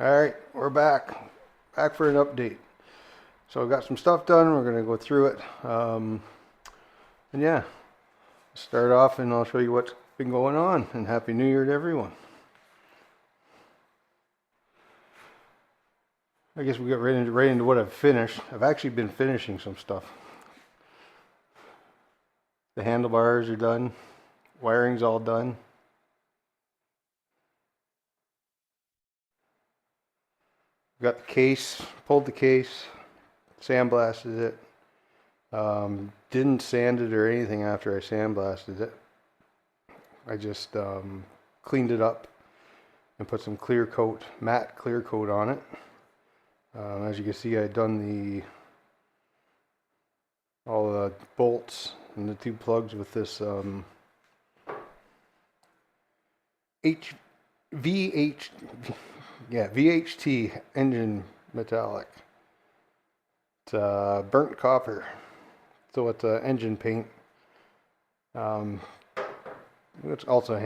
Alright, we're back. Back for an update. So I've got some stuff done. We're going to go through it. And yeah, start off and I'll show you what's been going on. And Happy New Year to everyone. I guess we got right into what I've finished. I've actually been finishing some stuff. The handlebars are done. Wiring's all done. Got the case, pulled the case, sandblasted it. Didn't sand it or anything after I sandblasted it. I just cleaned it up and put some clear coat, matte clear coat on it. As you can see, I'd done all the bolts and the two plugs with this VHT engine metallic. It's burnt copper, so it's engine paint. It's also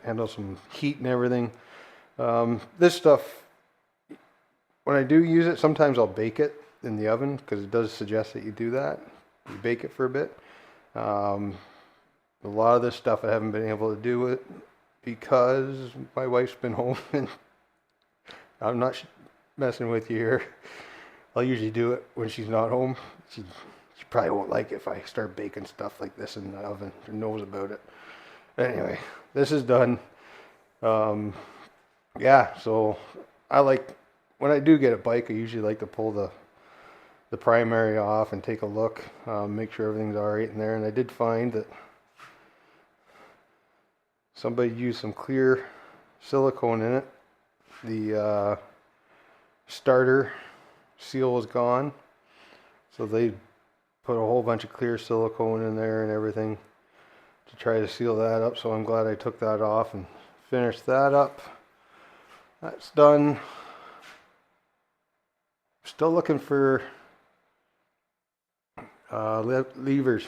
handle some heat and everything. This stuff, when I do use it, sometimes I'll bake it in the oven because it does suggest that you do that. You bake it for a bit. A lot of this stuff I haven't been able to do it because my wife's been home and I'm not messing with you here. I'll usually do it when she's not home. She probably won't like it if I start baking stuff like this in the oven. She knows about it. Anyway, this is done. Yeah, so I like, when I do get a bike, I usually like to pull the primary off and take a look, make sure everything's all right in there. And I did find that somebody used some clear silicone in it. The starter seal was gone, so they put a whole bunch of clear silicone in there and everything to try to seal that up. So I'm glad I took that off and finished that up. That's done. Still looking for levers.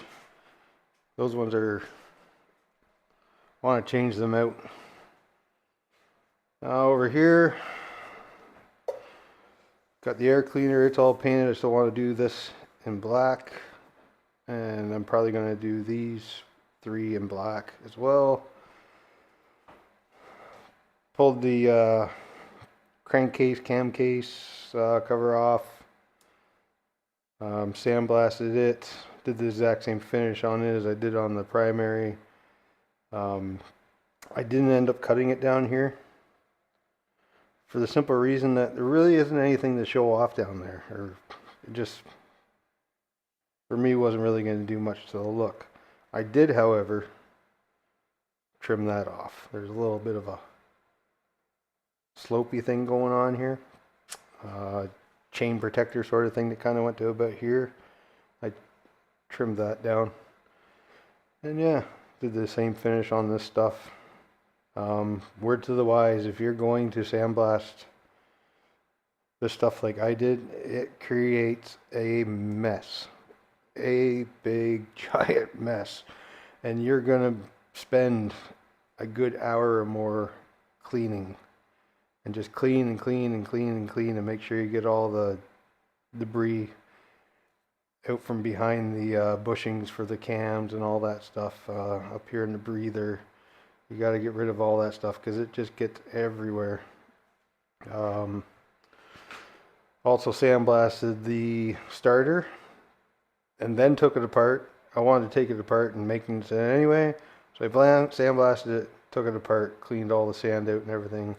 Those ones are, want to change them out. Over here, got the air cleaner. It's all painted. I still want to do this in black, and I'm probably going to do these three in black as well. Pulled the crankcase, cam case cover off. Sandblasted it. Did the exact same finish on it as I did on the primary. I didn't end up cutting it down here for the simple reason that there really isn't anything to show off down there, or it just, for me, wasn't really going to do much to the look. I did, however, trim that off. There's a little bit of a slopey thing going on here. Chain protector sort of thing that kind of went to about here. I trimmed that down. And yeah, did the same finish on this stuff. Word to the wise, if you're going to sandblast this stuff like I did, it creates a mess. A big giant mess. And you're gonna spend a good hour or more cleaning. And just clean and clean and clean and clean and make sure you get all the debris out from behind the bushings for the cams and all that stuff up here in the breather. You got to get rid of all that stuff because it just gets everywhere. Also sandblasted the starter and then took it apart. I wanted to take it apart and make it anyway, so I sandblasted it, took it apart, cleaned all the sand out and everything.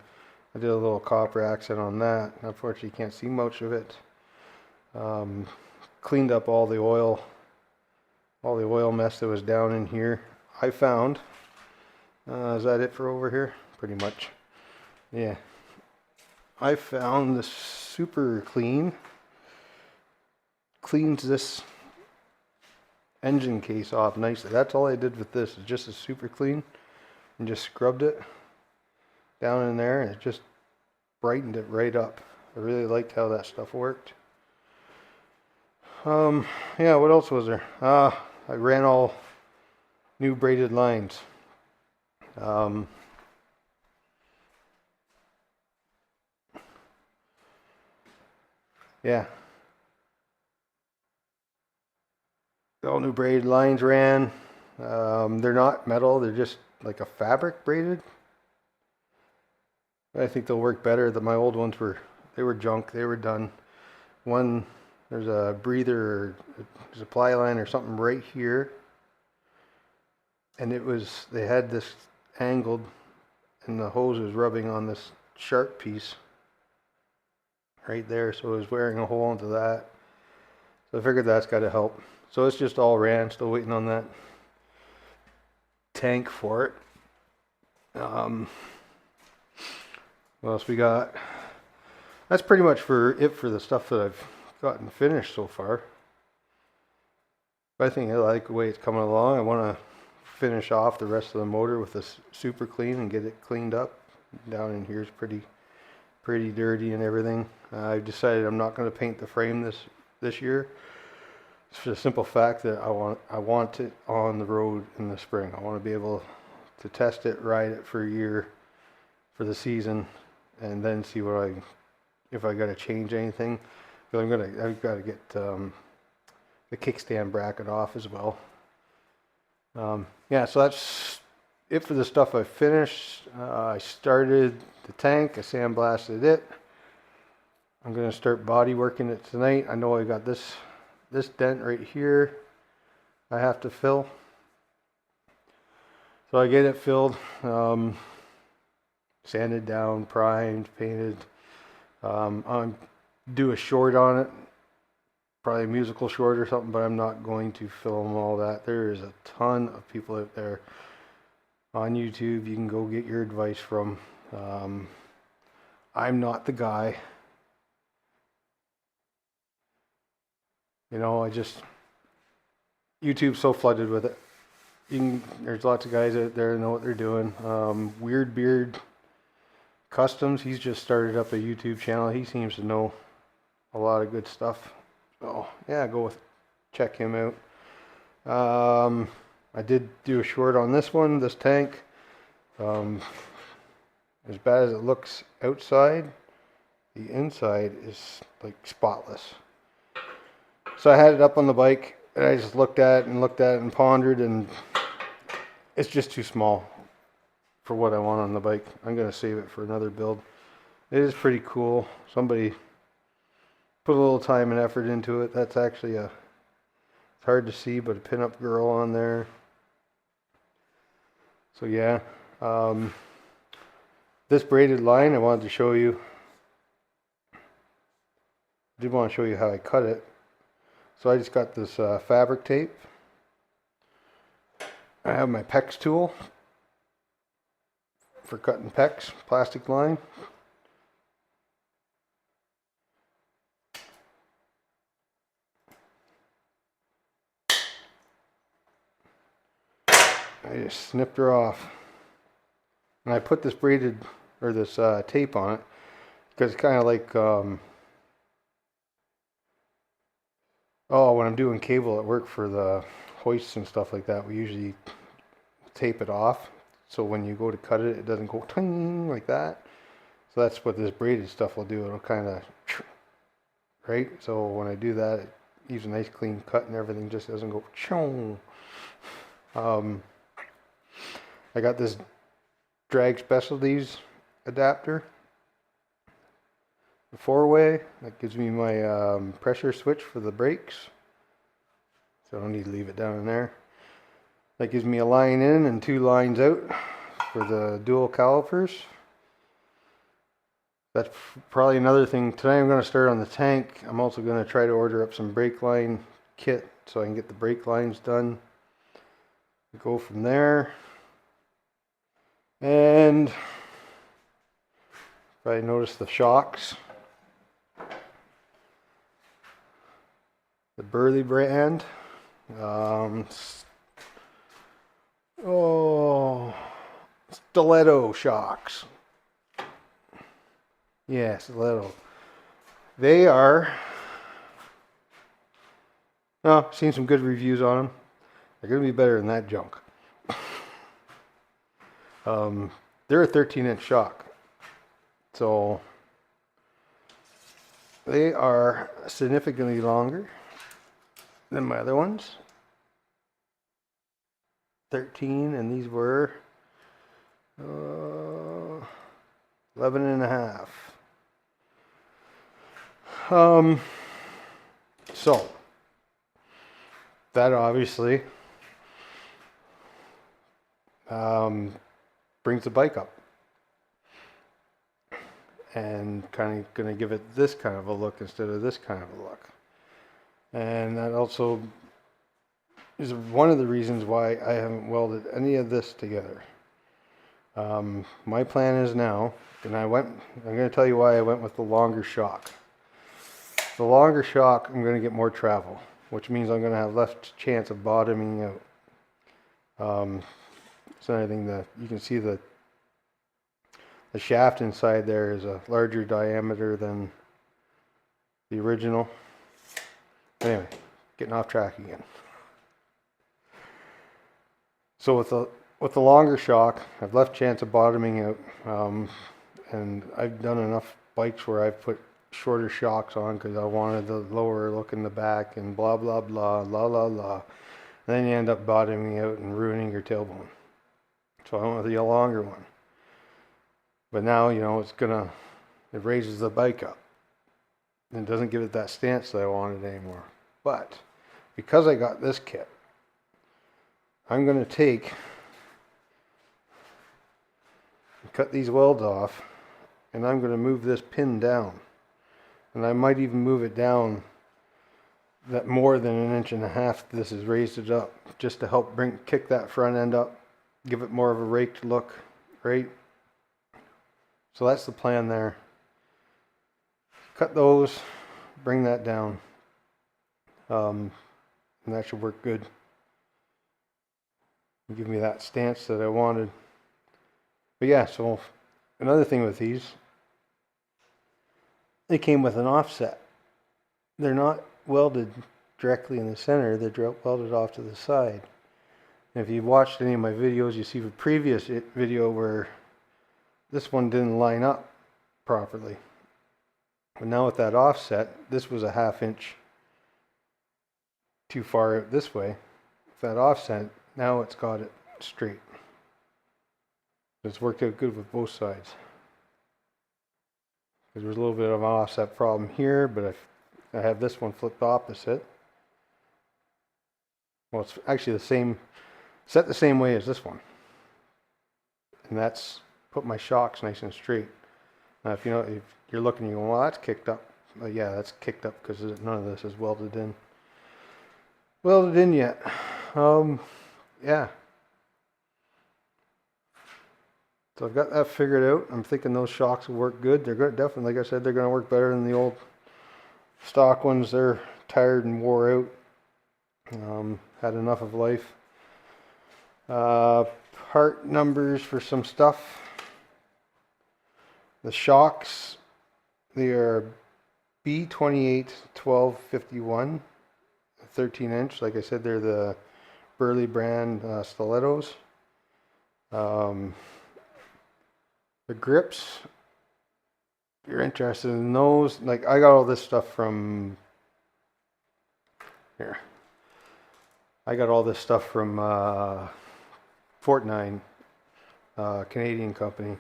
I did a little copper accent on that. Unfortunately, you can't see much of it. Cleaned up all the oil mess that was down in here. I found, is that it for over here? Pretty much. Yeah. I found the super clean. Cleans this engine case off nicely. That's all I did with this, is just a super clean, and just scrubbed it down in there, and it just brightened it right up. I really liked how that stuff worked. Yeah, what else was there? I ran all new braided lines. yeah, all new braided lines ran. They're not metal, they're just like a fabric braided. I think they'll work better. My old ones they were junk, they were done. One, there's a breather, a supply line or something right here, and they had this angled, and the hose was rubbing on this sharp piece right there, so it was wearing a hole into that. So I figured that's got to help. So it's just all ran, still waiting on that tank for it. What else we got? That's pretty much for the stuff that I've gotten finished so far. But I think I like the way it's coming along. I want to finish off the rest of the motor with this super clean and get it cleaned up. Down in here is pretty dirty and everything. I've decided I'm not going to paint the frame this year. It's for the simple fact that I want it on the road in the spring. I want to be able to test it, ride it for a year for the season, and then see if I got to change anything. But I've got to get the kickstand bracket off as well. Yeah, so that's it for the stuff I finished. I started the tank, I sandblasted it. I'm going to start body working it tonight. I know I got this dent right here I have to fill. So I get it filled, sanded down, primed, painted. I'm do a short on it, probably a musical short or something, but I'm not going to film all that. There is a ton of people out there on YouTube you can go get your advice from. I'm not the guy. You know, YouTube's so flooded with it. There's lots of guys out there that know what they're doing. Weird Beard Customs, he's just started up a YouTube channel. He seems to know a lot of good stuff. So yeah, check him out. I did do a short on this tank. As bad as it looks outside, the inside is like spotless. So I had it up on the bike, and I just looked at it and pondered, and it's just too small for what I want on the bike. I'm going to save it for another build. It is pretty cool. Somebody put a little time and effort into it. That's actually it's hard to see, but a pinup girl on there. So yeah, this braided line I wanted to show you. I did want to show you how I cut it. So I just got this fabric tape. I have my PEX tool for cutting PEX, plastic line. I just snipped her off. And I put this tape on it because it's kind of like, when I'm doing cable at work for the hoists and stuff like that, we usually tape it off. So when you go to cut it, it doesn't go ting like that. So that's what this braided stuff will do. It'll kind of, right? So when I do that, it leaves a nice clean cut and everything just doesn't go chong. I got this Drag Specialties adapter, the 4-way, that gives me my pressure switch for the brakes, so I don't need to leave it down in there. That gives me a line in and 2 lines out for the dual calipers. That's probably another thing. Tonight I'm going to start on the tank. I'm also going to try to order up some brake line kit so I can get the brake lines done. Go from there. And if I notice the shocks, the Burley brand, stiletto shocks. Yeah, stiletto. They are, seen some good reviews on them. They're going to be better than that junk. They're a 13-inch shock. So They are significantly longer than my other ones. 13, and these were 11 and a half. So that obviously brings the bike up and kind of going to give it this kind of a look instead of this kind of a look. And that also is one of the reasons why I haven't welded any of this together. My plan is now, and I'm going to tell you why I went with the longer shock. The longer shock, I'm going to get more travel, which means I'm going to have less chance of bottoming out. So anything that you can see the shaft inside there is a larger diameter than the original. Anyway, getting off track again. So with the longer shock, I've left chance of bottoming out, and I've done enough bikes where I've put shorter shocks on because I wanted the lower look in the back and blah blah blah la la la. And then you end up bottoming out and ruining your tailbone. So I went with the longer one. But now, you know, it raises the bike up. And it doesn't give it that stance that I wanted anymore. But because I got this kit, I'm going to cut these welds off, and I'm going to move this pin down. And I might even move it down that more than 1.5 inches. This has raised it up just to help kick that front end up, give it more of a raked look, right? So that's the plan there. Cut those, bring that down, and that should work good. Give me that stance that I wanted. But yeah, so another thing with these, they came with an offset. They're not welded directly in the center, they're welded off to the side. And if you've watched any of my videos, you see the previous video where this one didn't line up properly. But now with that offset, this was a 1/2 inch too far out this way. With that offset, now it's got it straight. It's worked out good with both sides. There was a little bit of an offset problem here, but I have this one flipped opposite. Well, it's actually the same, set the same way as this one. And that's put my shocks nice and straight. Now, if you're looking, you go, well, that's kicked up. Well, yeah, that's kicked up because none of this is welded in. Welded in yet. Yeah. So I've got that figured out. I'm thinking those shocks will work good. They're good, definitely, like I said, they're going to work better than the old stock ones. They're tired and wore out. Had enough of life. Part numbers for some stuff. The shocks, they are B28 1251, 13 inch. Like I said, they're the Burley brand stilettos. The grips, if you're interested in those, like I got all this stuff from here. I got all this stuff from Fortnine, Canadian company.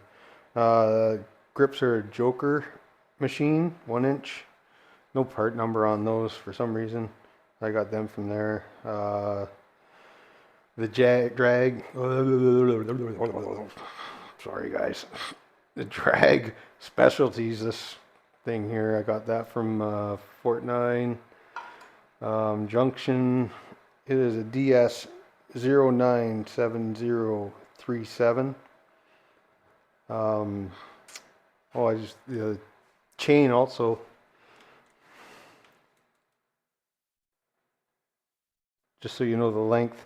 Grips are a Joker machine, 1 inch. No part number on those for some reason. I got them from there. The drag. Sorry guys. The drag specialties. This thing here, I got that from Fortnine. Junction. It is a DS 097037. The chain also. Just so you know the length.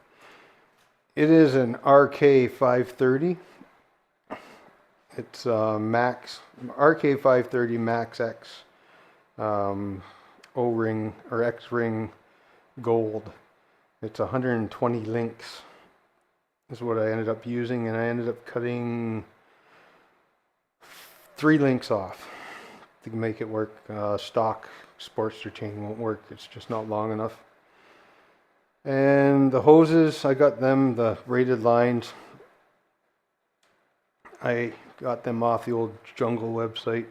It is an RK 530. It's Max RK 530 Max X O-ring or X-ring gold. It's 120 links is what I ended up using, and I ended up cutting 3 links off. to make it work. Stock Sportster chain won't work. It's just not long enough. And the hoses, I got them, the rated lines. I got them off the old Jungle website.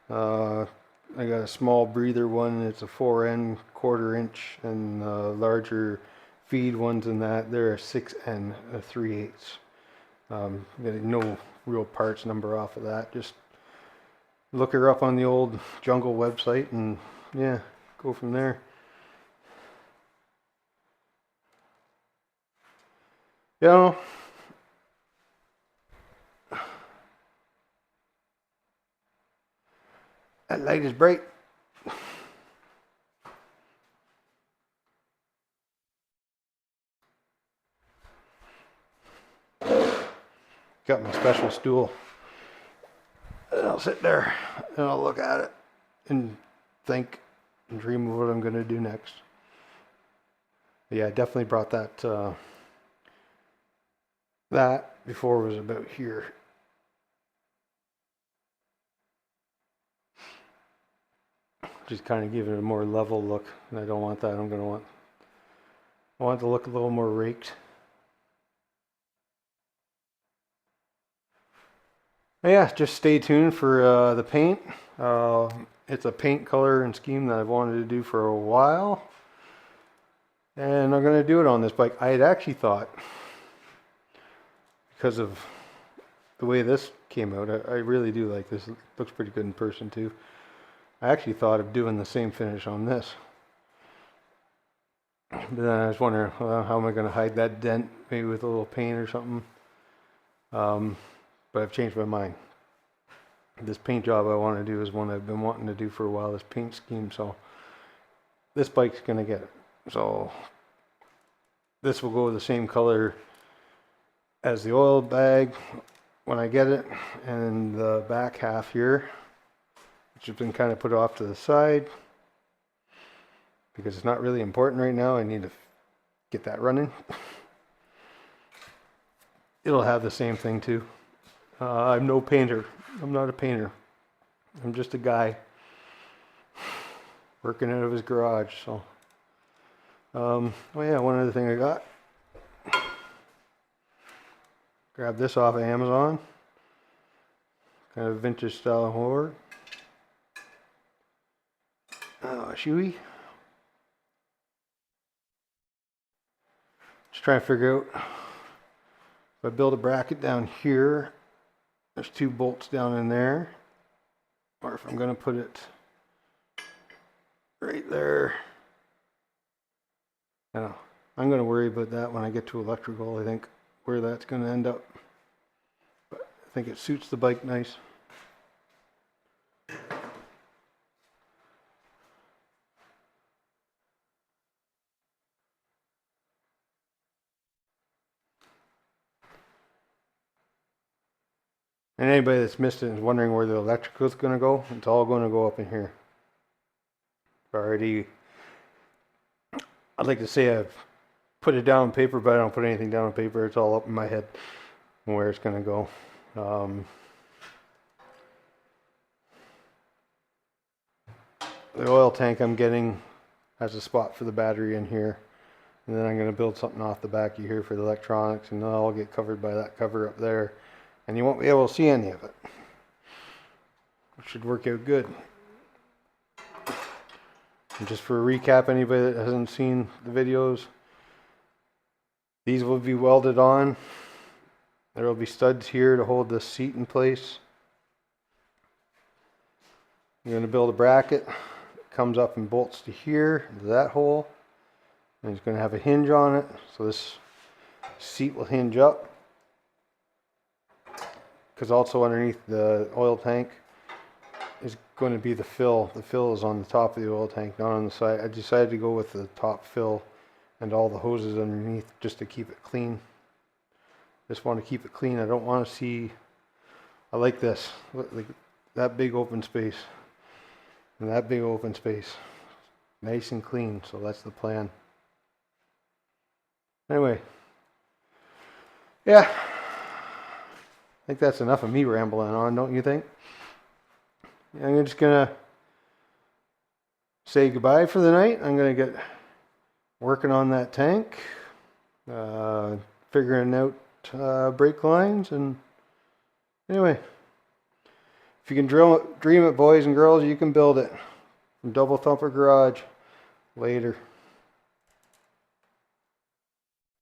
I got a small breather one. It's a 4N 1/4 inch, and larger feed ones than that. They're a 6N 3/8. No real parts number off of that. Just look her up on the old Jungle website and yeah, go from there. You know, that light is bright. Got my special stool. And I'll sit there and I'll look at it and think and dream of what I'm going to do next. But yeah, I definitely brought that that before was about here. Just kind of give it a more level look, and I don't want that. I want it to look a little more raked. But yeah, just stay tuned for the paint. It's a paint color and scheme that I've wanted to do for a while, and I'm going to do it on this bike. I had actually thought, because of the way this came out, I really do like this. It looks pretty good in person too. I actually thought of doing the same finish on this. But then I was wondering, well, how am I going to hide that dent? Maybe with a little paint or something. But I've changed my mind. This paint job I want to do is one I've been wanting to do for a while, this paint scheme. So this bike's going to get it. So this will go the same color as the oil bag when I get it. And the back half here, which has been kind of put off to the side because it's not really important right now. I need to get that running. It'll have the same thing too. I'm no painter. I'm not a painter. I'm just a guy working out of his garage. So, oh yeah, one other thing I got. Grabbed this off of Amazon. Kind of vintage style horror. Shoey. Just trying to figure out if I build a bracket down here. There's 2 bolts down in there, or if I'm going to put it right there. I'm going to worry about that when I get to electrical. I think where that's going to end up, but I think it suits the bike nice. And anybody that's missed it and is wondering where the electrical is going to go, it's all going to go up in here. I'd like to say I've put it down on paper, but I don't put anything down on paper. It's all up in my head where it's going to go. The oil tank I'm getting has a spot for the battery in here. And then I'm going to build something off the back of here for the electronics, and they'll all get covered by that cover up there. And you won't be able to see any of it. It should work out good. And just for a recap, anybody that hasn't seen the videos, these will be welded on. There will be studs here to hold the seat in place. You're going to build a bracket. It comes up and bolts to here, into that hole. And it's going to have a hinge on it, so this seat will hinge up. Because also underneath the oil tank is going to be the fill. The fill is on the top of the oil tank, not on the side. I decided to go with the top fill and all the hoses underneath just to keep it clean. Just want to keep it clean. I don't want to see, I like this, like that big open space and that big open space. Nice and clean, so that's the plan. Anyway, yeah. I think that's enough of me rambling on, don't you think? I'm just gonna say goodbye for the night. I'm gonna get working on that tank, figuring out brake lines, and anyway, if you can dream it, boys and girls, you can build it. From Double Thumper Garage. Later.